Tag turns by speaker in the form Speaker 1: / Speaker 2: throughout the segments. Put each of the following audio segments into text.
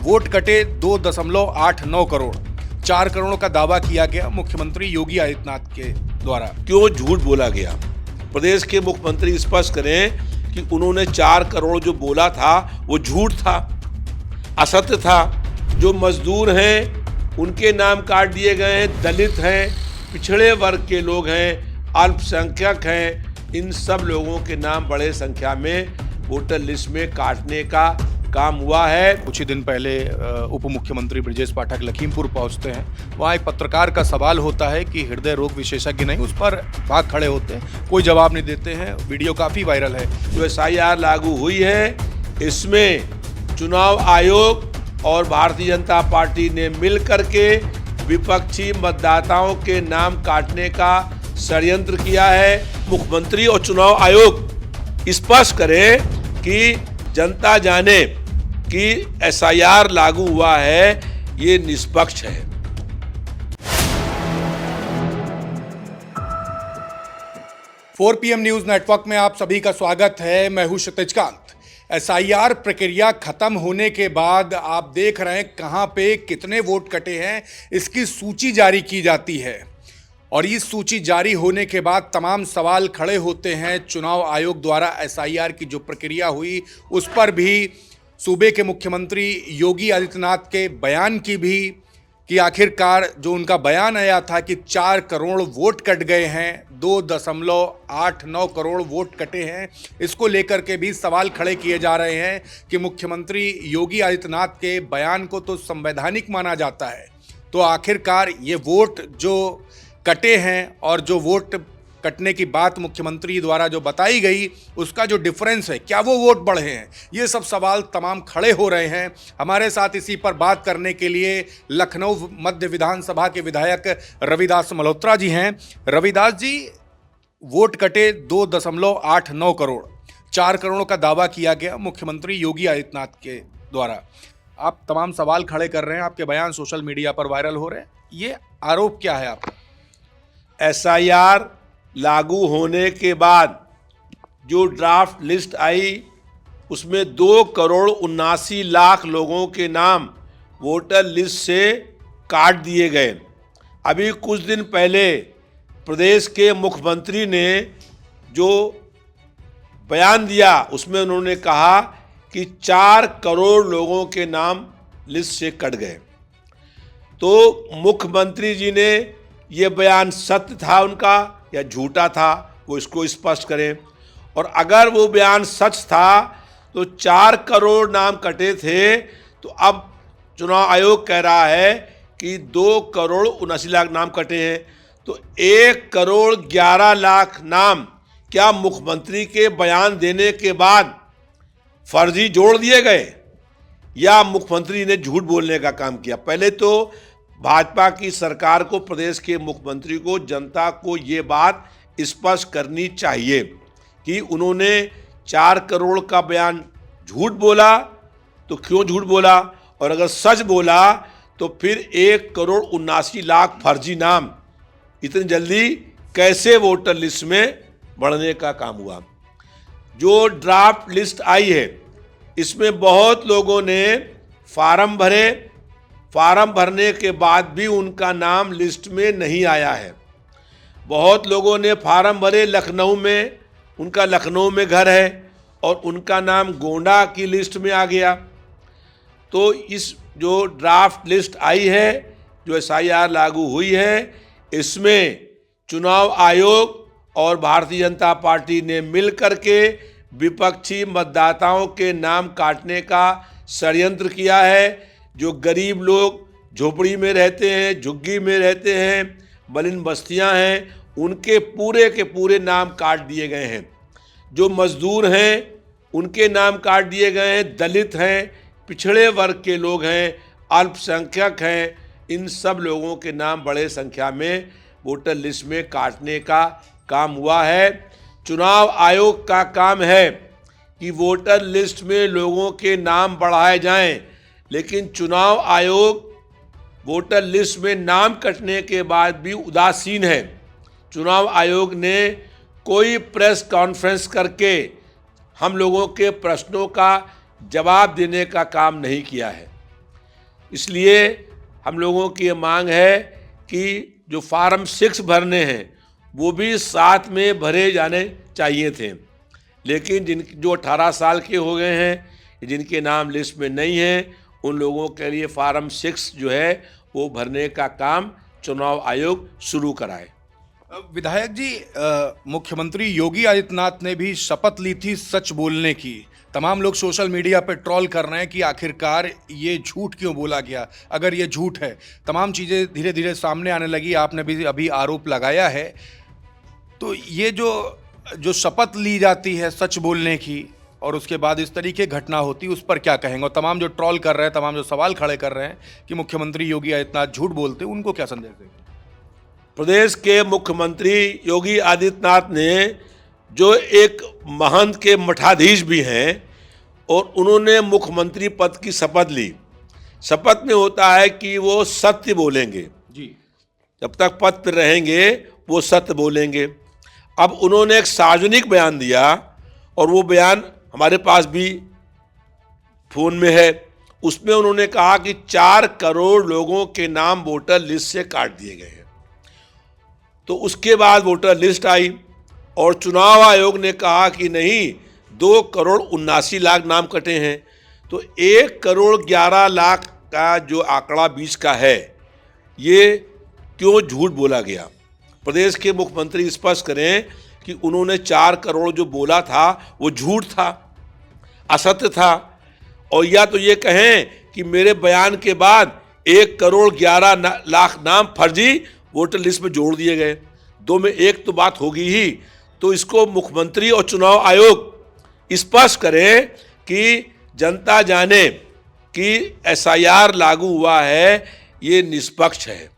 Speaker 1: Vote कटे 2.89 करोड़। 4 करोड़ का दावा किया गया मुख्यमंत्री योगी आदित्यनाथ के द्वारा।
Speaker 2: क्यों झूठ बोला गया? प्रदेश के मुख्यमंत्री स्पष्ट करें कि उन्होंने 4 करोड़ जो बोला था वो झूठ था, असत्य था। जो मजदूर हैं उनके नाम काट दिए गए हैं, दलित हैं, पिछड़े वर्ग के लोग हैं, अल्पसंख्यक हैं, इन सब लोगों के नाम बड़े संख्या में वोटर लिस्ट में काटने का काम हुआ है।
Speaker 1: कुछ ही दिन पहले उप मुख्यमंत्री ब्रजेश पाठक लखीमपुर पहुंचते हैं। वहां एक पत्रकार का सवाल होता है कि हृदय रोग विशेषज्ञ नहीं, उस पर भाग खड़े होते हैं, कोई जवाब नहीं देते हैं। वीडियो काफी वायरल है।
Speaker 2: जो SIR लागू हुई है, इसमें चुनाव आयोग और भारतीय जनता पार्टी ने मिल करके विपक्षी मतदाताओं के नाम काटने का षड्यंत्र किया है। मुख्यमंत्री और चुनाव आयोग स्पष्ट करें कि जनता जाने कि SIR लागू हुआ है, ये निष्पक्ष है।
Speaker 1: 4 PM न्यूज नेटवर्क में आप सभी का स्वागत है। मैं हूं क्षितिज कांत। SIR प्रक्रिया खत्म होने के बाद आप देख रहे हैं कहां पे कितने वोट कटे हैं, इसकी सूची जारी की जाती है। और इस सूची जारी होने के बाद तमाम सवाल खड़े होते हैं। चुनाव आयोग द्वारा SIR की जो प्रक्रिया हुई उस पर भी, सूबे के मुख्यमंत्री योगी आदित्यनाथ के बयान की भी, कि आखिरकार जो उनका बयान आया था कि 4 करोड़ वोट कट गए हैं, 2.89 करोड़ वोट कटे हैं, इसको लेकर के भी सवाल खड़े किए जा रहे हैं कि मुख्यमंत्री योगी आदित्यनाथ के बयान को तो संवैधानिक माना जाता है, तो आखिरकार ये वोट जो कटे हैं और जो वोट कटने की बात मुख्यमंत्री द्वारा जो बताई गई उसका जो डिफरेंस है, क्या वो वोट बढ़े हैं? ये सब सवाल तमाम खड़े हो रहे हैं। हमारे साथ इसी पर बात करने के लिए लखनऊ मध्य विधानसभा के विधायक रविदास मल्होत्रा जी हैं। रविदास जी, वोट कटे 2.89 करोड़, 4 करोड़ का दावा किया गया मुख्यमंत्री योगी आदित्यनाथ के द्वारा। आप तमाम सवाल खड़े कर रहे हैं, आपके बयान सोशल मीडिया पर वायरल हो रहे हैं, ये आरोप क्या है आपका?
Speaker 2: SIR लागू होने के बाद जो ड्राफ्ट लिस्ट आई उसमें 2,79,00,000 लोगों के नाम वोटर लिस्ट से काट दिए गए। अभी कुछ दिन पहले प्रदेश के मुख्यमंत्री ने जो बयान दिया उसमें उन्होंने कहा कि 4 करोड़ लोगों के नाम लिस्ट से कट गए। तो मुख्यमंत्री जी ने ये बयान सत्य था उनका या झूठा था, वो इसको स्पष्ट करें। और अगर वो बयान सच था तो 4 करोड़ नाम कटे थे, तो अब चुनाव आयोग कह रहा है कि 2,79,00,000 नाम कटे हैं, तो 1,11,00,000 नाम क्या मुख्यमंत्री के बयान देने के बाद फर्जी जोड़ दिए गए या मुख्यमंत्री ने झूठ बोलने का काम किया? पहले तो भाजपा की सरकार को, प्रदेश के मुख्यमंत्री को, जनता को ये बात स्पष्ट करनी चाहिए कि उन्होंने 4 करोड़ का बयान झूठ बोला तो क्यों झूठ बोला, और अगर सच बोला तो फिर 1,79,00,000 फर्जी नाम इतनी जल्दी कैसे वोटर लिस्ट में बढ़ने का काम हुआ। जो ड्राफ्ट लिस्ट आई है इसमें बहुत लोगों ने फार्म भरे, फार्म भरने के बाद भी उनका नाम लिस्ट में नहीं आया है। बहुत लोगों ने फार्म भरे लखनऊ में, उनका लखनऊ में घर है और उनका नाम गोंडा की लिस्ट में आ गया। तो इस जो ड्राफ्ट लिस्ट आई है, जो SIR लागू हुई है, इसमें चुनाव आयोग और भारतीय जनता पार्टी ने मिल करके विपक्षी मतदाताओं के नाम काटने का षड्यंत्र किया है। जो गरीब लोग झोपड़ी में रहते हैं, झुग्गी में रहते हैं, मलिन बस्तियां हैं, उनके पूरे के पूरे नाम काट दिए गए हैं। जो मजदूर हैं उनके नाम काट दिए गए हैं, दलित हैं, पिछड़े वर्ग के लोग हैं, अल्पसंख्यक हैं, इन सब लोगों के नाम बड़े संख्या में वोटर लिस्ट में काटने का काम हुआ है। चुनाव आयोग का काम है कि वोटर लिस्ट में लोगों के नाम बढ़ाए जाएं, लेकिन चुनाव आयोग वोटर लिस्ट में नाम कटने के बाद भी उदासीन है। चुनाव आयोग ने कोई प्रेस कॉन्फ्रेंस करके हम लोगों के प्रश्नों का जवाब देने का काम नहीं किया है। इसलिए हम लोगों की ये मांग है कि जो फार्म 6 भरने हैं वो भी साथ में भरे जाने चाहिए थे, लेकिन जो 18 साल के हो गए हैं, जिनके नाम लिस्ट में नहीं हैं, उन लोगों के लिए फार्म 6 जो है वो भरने का काम चुनाव आयोग शुरू कराए।
Speaker 1: विधायक जी, मुख्यमंत्री योगी आदित्यनाथ ने भी शपथ ली थी सच बोलने की। तमाम लोग सोशल मीडिया पर ट्रोल कर रहे हैं कि आखिरकार ये झूठ क्यों बोला गया। अगर ये झूठ है, तमाम चीज़ें धीरे धीरे सामने आने लगी, आपने भी अभी आरोप लगाया है, तो ये जो शपथ ली जाती है सच बोलने की और उसके बाद इस तरीके की घटना होती है, उस पर क्या कहेंगे? और तमाम जो ट्रोल कर रहे हैं, तमाम जो सवाल खड़े कर रहे हैं कि मुख्यमंत्री योगी आदित्यनाथ झूठ बोलते हैं, उनको क्या संदेश देंगे?
Speaker 2: प्रदेश के मुख्यमंत्री योगी आदित्यनाथ ने, जो एक महंत के मठाधीश भी हैं, और उन्होंने मुख्यमंत्री पद की शपथ ली। शपथ में होता है कि वो सत्य बोलेंगे
Speaker 1: जी,
Speaker 2: जब तक पद पर रहेंगे वो सत्य बोलेंगे। अब उन्होंने एक सार्वजनिक बयान दिया और वो बयान हमारे पास भी फोन में है। उसमें उन्होंने कहा कि 4 करोड़ लोगों के नाम वोटर लिस्ट से काट दिए गए हैं। तो उसके बाद वोटर लिस्ट आई और चुनाव आयोग ने कहा कि नहीं, 2 करोड़ 79 लाख नाम कटे हैं। तो 1 करोड़ 11 लाख का जो आंकड़ा बीच का है, ये क्यों झूठ बोला गया? प्रदेश के मुख्यमंत्री स्पष्ट करें कि उन्होंने 4 करोड़ जो बोला था वो झूठ था, असत्य था, और या तो ये कहें कि मेरे बयान के बाद 1 करोड़ 11 लाख नाम फर्जी वोटर लिस्ट में जोड़ दिए गए। दो में एक तो बात होगी ही। तो इसको मुख्यमंत्री और चुनाव आयोग स्पष्ट करें कि जनता जाने कि एसआईआर लागू हुआ है, ये निष्पक्ष है।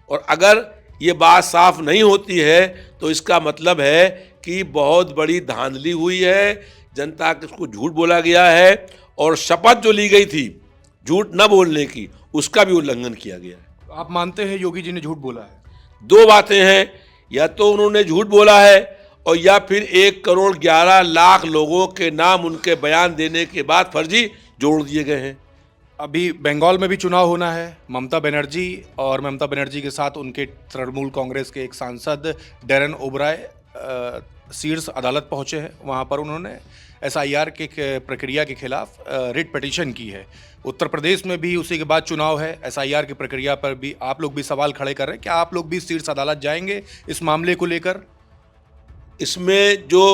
Speaker 2: और अगर ये बात साफ नहीं होती है तो इसका मतलब है कि बहुत बड़ी धांधली हुई है, जनता को झूठ बोला गया है, और शपथ जो ली गई थी झूठ न बोलने की, उसका भी उल्लंघन किया गया है।
Speaker 1: आप मानते हैं योगी जी ने झूठ बोला है?
Speaker 2: 2 बातें हैं, या तो उन्होंने झूठ बोला है और या फिर 1 करोड़ 11 लाख लोगों के नाम उनके बयान देने के बाद फर्जी जोड़ दिए गए हैं।
Speaker 1: अभी बंगाल में भी चुनाव होना है। ममता बनर्जी और ममता बनर्जी के साथ उनके तृणमूल कांग्रेस के एक सांसद डेरेन ओबराय शीर्ष अदालत पहुंचे हैं। वहां पर उन्होंने एसआईआर के प्रक्रिया के खिलाफ रिट पिटीशन की है। उत्तर प्रदेश में भी उसी के बाद चुनाव है। एसआईआर की प्रक्रिया पर भी आप लोग भी सवाल खड़े कर रहे हैं। क्या आप लोग भी शीर्ष अदालत जाएंगे इस मामले को लेकर?
Speaker 2: इसमें जो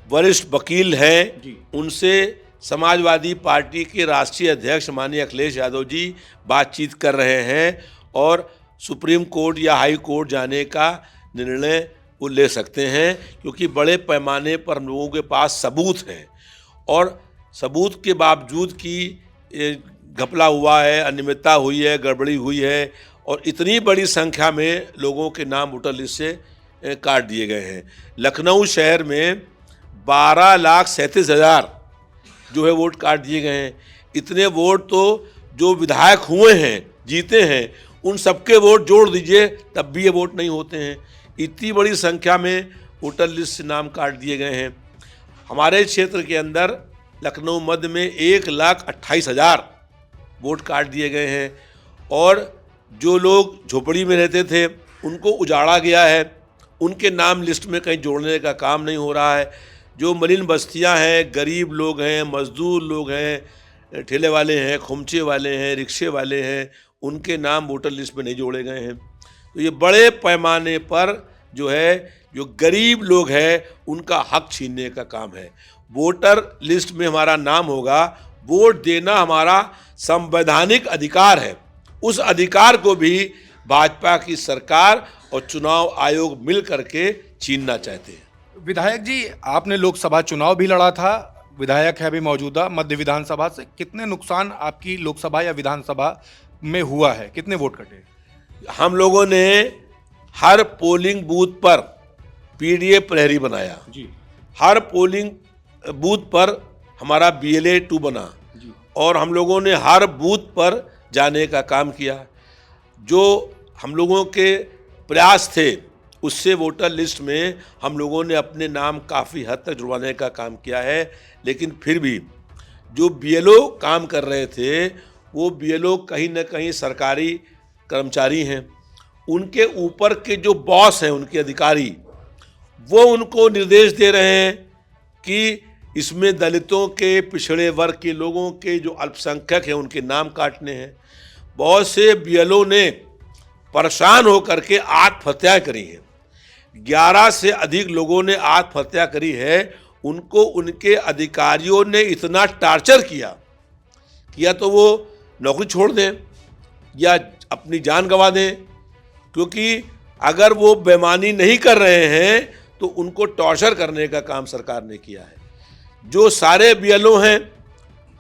Speaker 2: वरिष्ठ वकील हैं, उनसे समाजवादी पार्टी के राष्ट्रीय अध्यक्ष माननीय अखिलेश यादव जी बातचीत कर रहे हैं, और सुप्रीम कोर्ट या हाई कोर्ट जाने का निर्णय वो ले सकते हैं, क्योंकि बड़े पैमाने पर हम लोगों के पास सबूत हैं, और सबूत के बावजूद कि घपला हुआ है, अनियमितता हुई है, गड़बड़ी हुई है, और इतनी बड़ी संख्या में लोगों के नाम वोटर लिस्ट से काट दिए गए हैं। लखनऊ शहर में 12,37,000 जो है वोट काट दिए गए हैं। इतने वोट तो जो विधायक हुए हैं, जीते हैं, उन सबके वोट जोड़ दीजिए तब भी ये वोट नहीं होते हैं। इतनी बड़ी संख्या में वोटर लिस्ट से नाम काट दिए गए हैं। हमारे क्षेत्र के अंदर लखनऊ मध्य में 1,28,000 वोट काट दिए गए हैं, और जो लोग झोपड़ी में रहते थे उनको उजाड़ा गया है, उनके नाम लिस्ट में कहीं जोड़ने का काम नहीं हो रहा है। जो मलिन बस्तियां हैं, गरीब लोग हैं, मजदूर लोग हैं, ठेले वाले हैं, खुमचे वाले हैं, रिक्शे वाले हैं, उनके नाम वोटर लिस्ट में नहीं जोड़े गए हैं। तो ये बड़े पैमाने पर जो है, जो गरीब लोग हैं, उनका हक छीनने का काम है। वोटर लिस्ट में हमारा नाम होगा, वोट देना हमारा संवैधानिक अधिकार है। उस अधिकार को भी भाजपा की सरकार और चुनाव आयोग मिल करके छीनना चाहते हैं।
Speaker 1: विधायक जी, आपने लोकसभा चुनाव भी लड़ा था, विधायक है अभी मौजूदा मध्य विधानसभा से। कितने नुकसान आपकी लोकसभा या विधानसभा में हुआ है? कितने वोट कटे?
Speaker 2: हम लोगों ने हर पोलिंग बूथ पर पीडीए प्रहरी बनाया
Speaker 1: जी।
Speaker 2: हर पोलिंग बूथ पर हमारा BLA 2 बना
Speaker 1: जी।
Speaker 2: और हम लोगों ने हर बूथ पर जाने का काम किया। जो हम लोगों के प्रयास थे उससे वोटर लिस्ट में हम लोगों ने अपने नाम काफ़ी हद तक जुड़वाने का काम किया है, लेकिन फिर भी जो BLO काम कर रहे थे वो बीएलओ कहीं ना कहीं सरकारी कर्मचारी हैं। उनके ऊपर के जो बॉस हैं, उनके अधिकारी, वो उनको निर्देश दे रहे हैं कि इसमें दलितों के, पिछड़े वर्ग के लोगों के, जो अल्पसंख्यक हैं, उनके नाम काटने हैं। बहुत से बीएलओ ने परेशान होकर के आत्महत्या करी है। 11 से अधिक लोगों ने आत्महत्या करी है। उनको उनके अधिकारियों ने इतना टार्चर किया, या तो वो नौकरी छोड़ दें या अपनी जान गंवा दें, क्योंकि अगर वो बेईमानी नहीं कर रहे हैं तो उनको टॉर्चर करने का काम सरकार ने किया है। जो सारे बीएलओ हैं,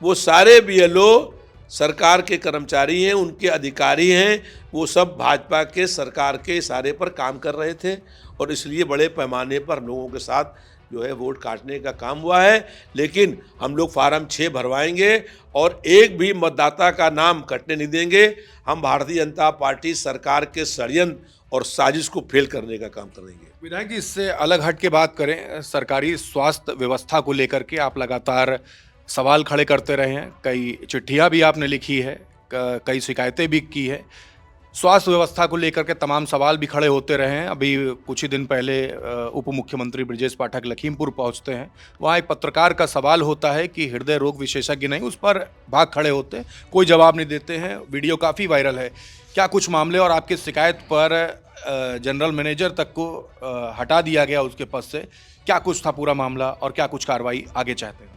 Speaker 2: वो सारे बीएलओ सरकार के कर्मचारी हैं, उनके अधिकारी हैं। वो सब भाजपा के सरकार के इशारे पर काम कर रहे थे और इसलिए बड़े पैमाने पर लोगों के साथ जो है वोट काटने का काम हुआ है। लेकिन हम लोग फार्म 6 भरवाएंगे और एक भी मतदाता का नाम कटने नहीं देंगे। हम भारतीय जनता पार्टी सरकार के षड्यंत्र और साजिश को फेल करने का काम करेंगे।
Speaker 1: विधायक जी, इससे अलग हट के बात करें, सरकारी स्वास्थ्य व्यवस्था को लेकर के आप लगातार सवाल खड़े करते रहे हैं। कई चिट्ठियां भी आपने लिखी है, कई शिकायतें भी की है। स्वास्थ्य व्यवस्था को लेकर के तमाम सवाल भी खड़े होते रहे हैं। अभी कुछ ही दिन पहले उप मुख्यमंत्री ब्रजेश पाठक लखीमपुर पहुंचते हैं। वहां एक पत्रकार का सवाल होता है कि हृदय रोग विशेषज्ञ नहीं, उस पर भाग खड़े होते हैं, कोई जवाब नहीं देते हैं। वीडियो काफ़ी वायरल है। क्या कुछ मामले और आपकी शिकायत पर जनरल मैनेजर तक को हटा दिया गया उसके पद से? क्या कुछ था पूरा मामला और क्या कुछ कार्रवाई आगे चाहते हैं?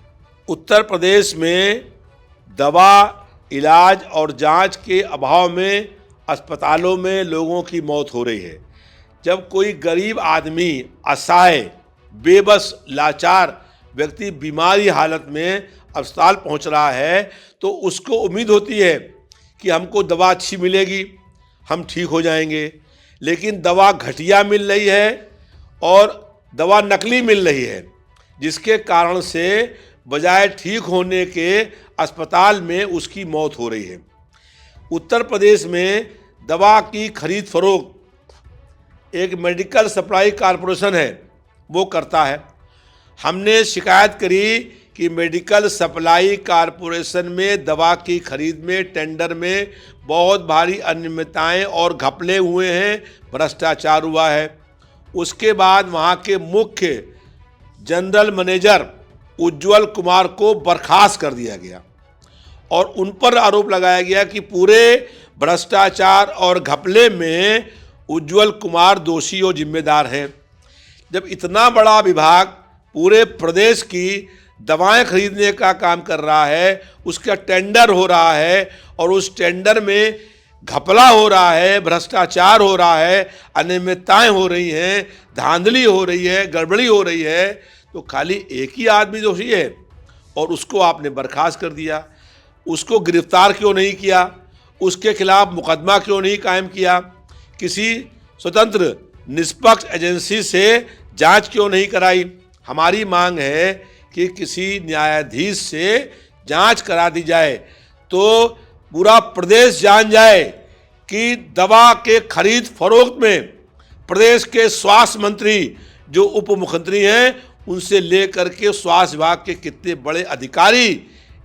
Speaker 2: उत्तर प्रदेश में दवा, इलाज और जांच के अभाव में अस्पतालों में लोगों की मौत हो रही है। जब कोई गरीब आदमी, असहाय, बेबस, लाचार व्यक्ति बीमारी हालत में अस्पताल पहुंच रहा है तो उसको उम्मीद होती है कि हमको दवा अच्छी मिलेगी, हम ठीक हो जाएंगे। लेकिन दवा घटिया मिल रही है और दवा नकली मिल रही है, जिसके कारण से बजाय ठीक होने के अस्पताल में उसकी मौत हो रही है। उत्तर प्रदेश में दवा की खरीद फरोख्त एक मेडिकल सप्लाई कॉरपोरेशन है, वो करता है। हमने शिकायत करी कि मेडिकल सप्लाई कॉरपोरेशन में दवा की खरीद में, टेंडर में बहुत भारी अनियमितताएं और घपले हुए हैं, भ्रष्टाचार हुआ है। उसके बाद वहाँ के मुख्य जनरल मैनेजर उज्ज्वल कुमार को बर्खास्त कर दिया गया और उन पर आरोप लगाया गया कि पूरे भ्रष्टाचार और घपले में उज्ज्वल कुमार दोषी और जिम्मेदार हैं। जब इतना बड़ा विभाग पूरे प्रदेश की दवाएं खरीदने का काम कर रहा है, उसका टेंडर हो रहा है और उस टेंडर में घपला हो रहा है, भ्रष्टाचार हो रहा है, अनियमितताएं हो रही हैं, धांधली हो रही है, गड़बड़ी हो रही है, तो खाली एक ही आदमी दोषी है और उसको आपने बर्खास्त कर दिया। उसको गिरफ्तार क्यों नहीं किया? उसके खिलाफ मुकदमा क्यों नहीं कायम किया? किसी स्वतंत्र निष्पक्ष एजेंसी से जांच क्यों नहीं कराई? हमारी मांग है कि किसी न्यायाधीश से जांच करा दी जाए तो पूरा प्रदेश जान जाए कि दवा के खरीद फरोख्त में प्रदेश के स्वास्थ्य मंत्री जो उप मुख्यमंत्री हैं, उनसे लेकर के स्वास्थ्य विभाग के कितने बड़े अधिकारी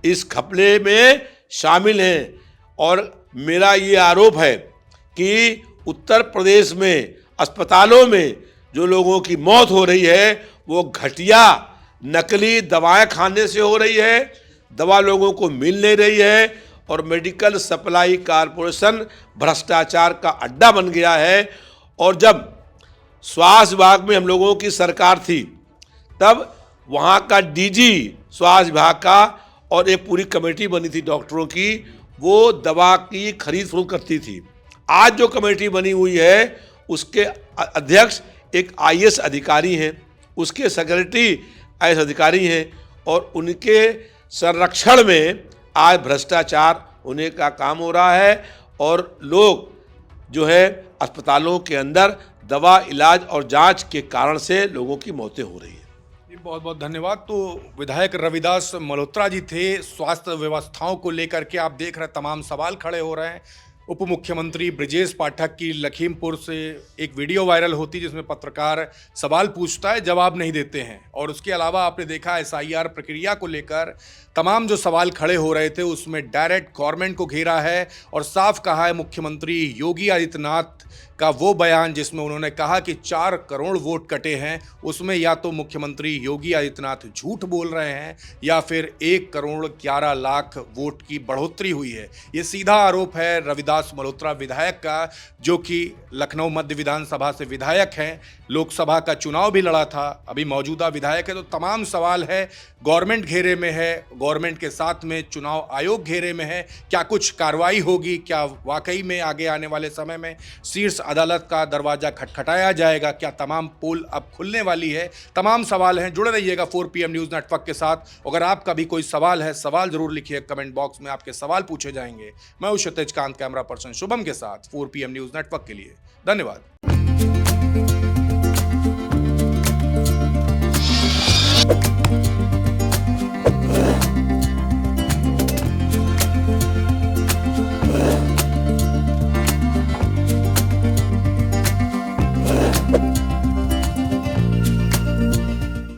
Speaker 2: इस घपले में शामिल हैं। और मेरा ये आरोप है कि उत्तर प्रदेश में अस्पतालों में जो लोगों की मौत हो रही है वो घटिया नकली दवाएं खाने से हो रही है, दवा लोगों को मिल नहीं रही है और मेडिकल सप्लाई कॉरपोरेशन भ्रष्टाचार का अड्डा बन गया है। और जब स्वास्थ्य विभाग में हम लोगों की सरकार थी तब वहाँ का डीजी स्वास्थ्य विभाग का और एक पूरी कमेटी बनी थी डॉक्टरों की, वो दवा की खरीद फरोख्त करती थी। आज जो कमेटी बनी हुई है उसके अध्यक्ष एक आईएएस अधिकारी हैं, उसके सेक्रेटरी आईएएस अधिकारी हैं और उनके संरक्षण में आज भ्रष्टाचार होने का काम हो रहा है और लोग जो है अस्पतालों के अंदर दवा, इलाज और जांच के कारण से लोगों की मौतें हो रही हैं।
Speaker 1: बहुत बहुत धन्यवाद। तो विधायक रविदास मल्होत्रा जी थे। स्वास्थ्य व्यवस्थाओं को लेकर के आप देख रहे तमाम सवाल खड़े हो रहे हैं। उप मुख्यमंत्री ब्रिजेश पाठक की लखीमपुर से एक वीडियो वायरल होती जिसमें पत्रकार सवाल पूछता है, जवाब नहीं देते हैं। और उसके अलावा आपने देखा एसआईआर प्रक्रिया को लेकर तमाम जो सवाल खड़े हो रहे थे उसमें डायरेक्ट गवर्नमेंट को घेरा है और साफ कहा है मुख्यमंत्री योगी आदित्यनाथ का वो बयान जिसमें उन्होंने कहा कि 4 करोड़ वोट कटे हैं, उसमें या तो मुख्यमंत्री योगी आदित्यनाथ झूठ बोल रहे हैं या फिर 1 करोड़ 11 लाख वोट की बढ़ोतरी हुई है। ये सीधा आरोप है रविदास मल्होत्रा विधायक का, जो कि लखनऊ मध्य विधानसभा से विधायक हैं, लोकसभा का चुनाव भी लड़ा था, अभी मौजूदा विधायक है। तो तमाम सवाल है, गवर्नमेंट घेरे में है, गवर्नमेंट के साथ में चुनाव आयोग घेरे में है, क्या कुछ कार्रवाई होगी, क्या वाकई में आगे आने वाले समय में शीर्ष अदालत का दरवाजा खटखटाया जाएगा, क्या तमाम पोल अब खुलने वाली है। तमाम सवाल हैं, जुड़े रहिएगा 4 PM न्यूज़ नेटवर्क के साथ। अगर आपका भी कोई सवाल है, सवाल जरूर लिखिए, कमेंट बॉक्स में आपके सवाल पूछे जाएंगे। मैं हूं क्षितिज कांत, कैमरा पर्सन शुभम के साथ 4 PM न्यूज़ नेटवर्क के लिए। धन्यवाद।